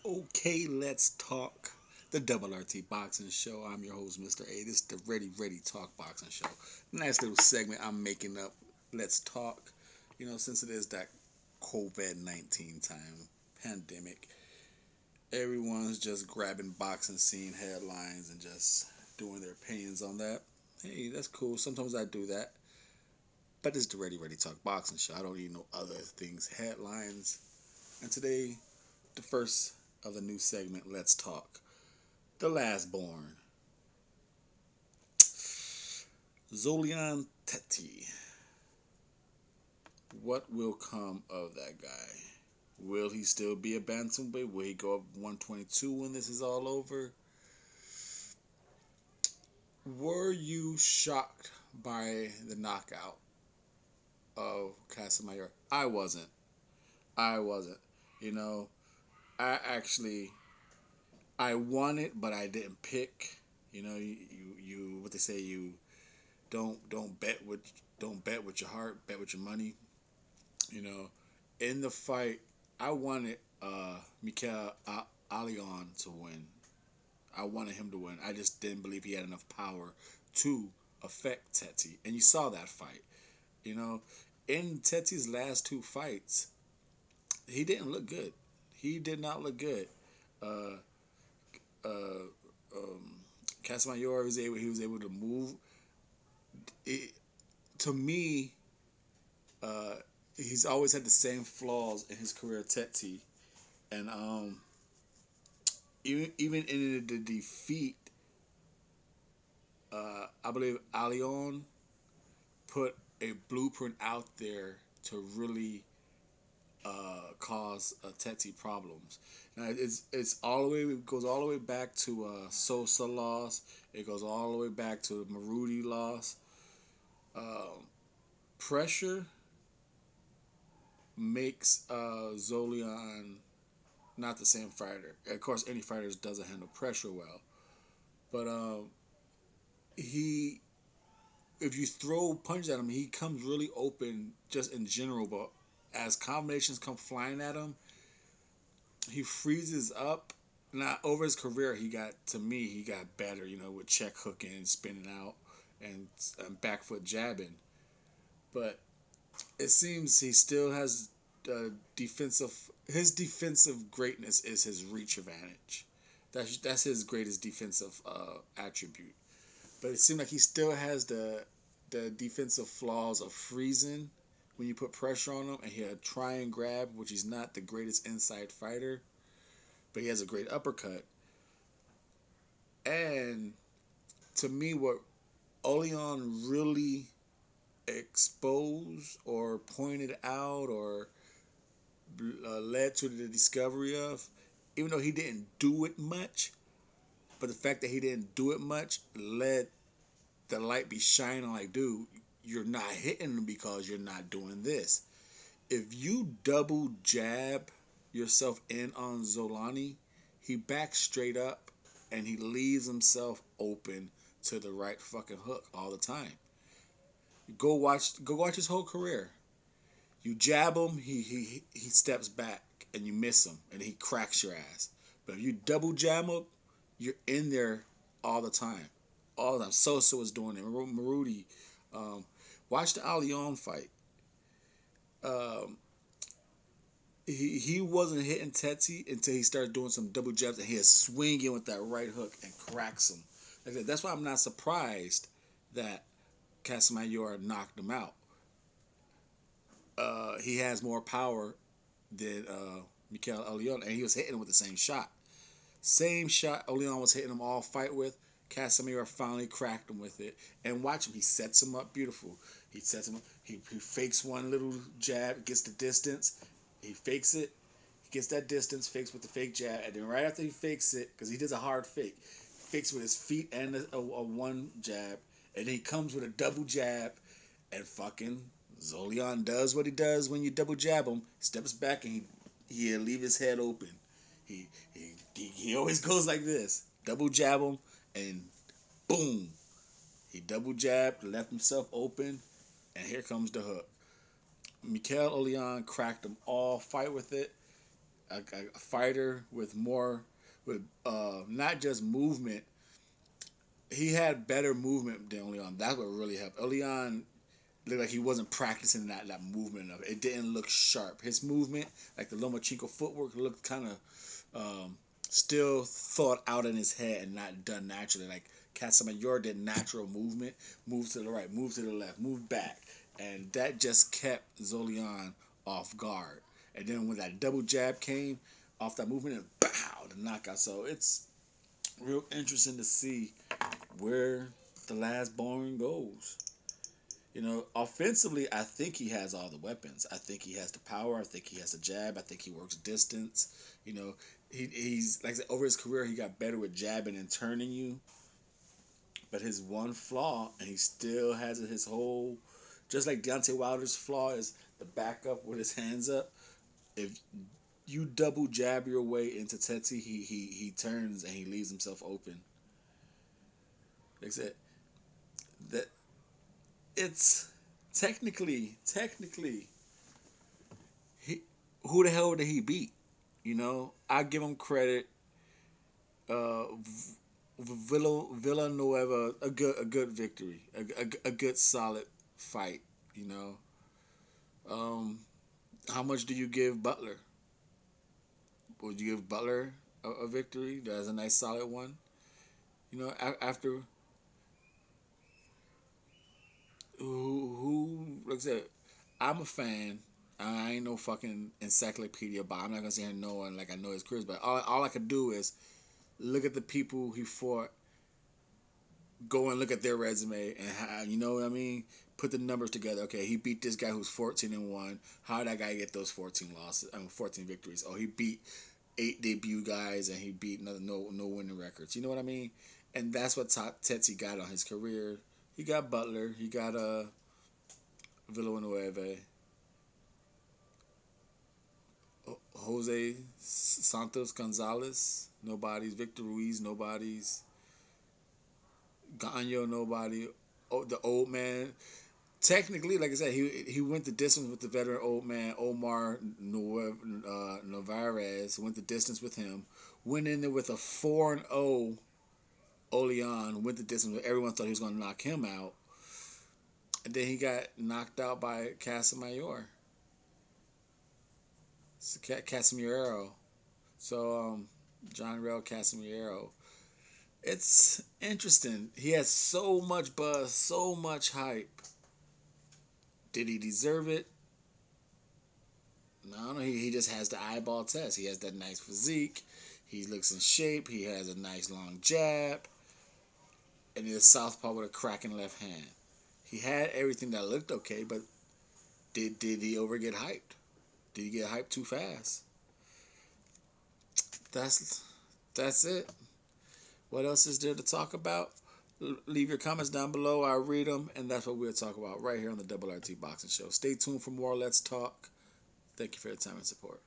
Okay, let's talk the Double RT Boxing Show. I'm your host, Mr.A. This is the Ready Talk Boxing Show. Nice little segment I'm making up. Let's talk. Since it is that COVID-19 time, pandemic, everyone's just grabbing boxing scene headlines and just doing their opinions on that. Hey, that's cool. Sometimes I do that. But this is the Ready Talk Boxing Show. I don't need no other things, headlines. And today, the first of the new segment, Let's Talk. The last born, Zolian Tete. What will come of that guy? Will he still be a bantamweight? Will he go up 122 when this is all over? Were you shocked by the knockout of Casamayor? I wasn't. I wasn't. You know, I actually I won it, but I didn't pick. You what they say, you don't bet with your heart, bet with your money. You know, in the fight, I wanted Mikael Alion to win. I wanted him to win. I just didn't believe he had enough power to affect Tete. And you saw that fight. You know, in Tete's last two fights, he didn't look good. He did not look good. Uh, uh, um, Casamayor was able to move. It, to me, uh, he's always had the same flaws in his career, Tete, and even in the defeat, I believe Alion put a blueprint out there to really cause Tete problems. Now it's all the way it goes all the way back to Sosa loss. It goes all the way back to Maruti loss. Um, Pressure makes Zolian not the same fighter. Of course, any fighter doesn't handle pressure well, but he if you throw punches at him, he comes really open just in general. But as combinations come flying at him, he freezes up. Now over his career, he got better. With check hooking, spinning out, and back foot jabbing. But it seems he still has defensive. His defensive greatness is his reach advantage. That's his greatest defensive attribute. But it seemed like he still has the defensive flaws of freezing when you put pressure on him, and he'll try and grab, which he's not the greatest inside fighter, but he has a great uppercut. And to me, what Oleon really exposed or pointed out or led to the discovery of, even though he didn't do it much, but the fact that he didn't do it much let the light be shining like, dude, you're not hitting him because you're not doing this. If you double jab yourself in on Zolani, he backs straight up and he leaves himself open to the right fucking hook all the time. Go watch his whole career. You jab him, he steps back and you miss him and he cracks your ass. But if you double jab him, you're in there all the time. All the time. Sosa was doing it. Maruti. Um, Watch the Alion fight. Um, he wasn't hitting Tete until he started doing some double jabs and he is swinging with that right hook and cracks him. Like that. That's why I'm not surprised that Casamayor knocked him out. He has more power than Mikael Oleon, and he was hitting him with the same shot. Same shot Oleon was hitting him all fight with. Casimir finally cracked him with it. And watch him. He sets him up beautiful. He sets him up. He fakes one little jab, gets the distance. He fakes it. He gets that distance, fakes with the fake jab. And then right after he fakes it, because he does a hard fake, fakes with his feet and a one jab. And then he comes with a double jab. And fucking Zolian does what he does when you double jab him. Steps back and he'll leave his head open. He always goes like this. Double jab him and boom. He double jabbed, left himself open, and here comes the hook. Mikael Oleon cracked him all fight with it. a fighter with more, with not just movement. He had better movement than Leon. That's what really helped. Leon looked like he wasn't practicing that movement of it. It didn't look sharp. His movement, like the Lomachenko footwork, looked kind of still thought out in his head and not done naturally. Like Casamayor did natural movement, move to the right, move to the left, move back, and that just kept Zolian off guard. And then when that double jab came off that movement, and bow, the knockout. So it's real interesting to see where the last born goes. You know, offensively, I think he has all the weapons. I think he has the power. I think he has the jab. I think he works distance. You know, he's like I said, over his career, he got better with jabbing and turning you. But his one flaw, and he still has it his whole, just like Deontay Wilder's flaw is the back up with his hands up. If you double jab your way into Tete, he turns and he leaves himself open. Like I said, that it's technically he, who the hell did he beat? You know, I give him credit. Uh, Villanueva, a good victory, a good solid fight. You know, how much do you give Butler? Would you give Butler a victory? That's a nice solid one. You know, after like I said, I'm a fan. I ain't no fucking encyclopedia, but I'm not gonna say I know and like I know his careers. But all I could do is look at the people he fought, go and look at their resume, and how, you know what I mean. Put the numbers together. Okay, he beat this guy who's 14-1. How did that guy get those 14 losses? 14 victories. Oh, he beat 8 debut guys, and he beat no winning records. You know what I mean? And that's what Tetsi got on his career. He got Butler. He got Villanueva, Jose Santos Gonzalez. Nobody's Victor Ruiz. Nobody's Gano. Nobody. Oh, the old man. Technically, like I said, he went the distance with the veteran old man Omar Navarez. Went the distance with him. Went in there with a 4-0 Oleon. Went the distance. Everyone thought he was going to knock him out, and then he got knocked out by Casamayor. Casimiro. So John Rail Casimiro. It's interesting. He has so much buzz, so much hype. Did he deserve it? No, he just has the eyeball test. He has that nice physique. He looks in shape. He has a nice long jab. And he's a southpaw with a cracking left hand. He had everything that looked okay, but did he over get hyped? Did he get hyped too fast? That's that's it. What else is there to talk about? Leave your comments down below. I read them, and that's what we'll talk about right here on the Double RT Boxing Show. Stay tuned for more Let's Talk. Thank you for your time and support.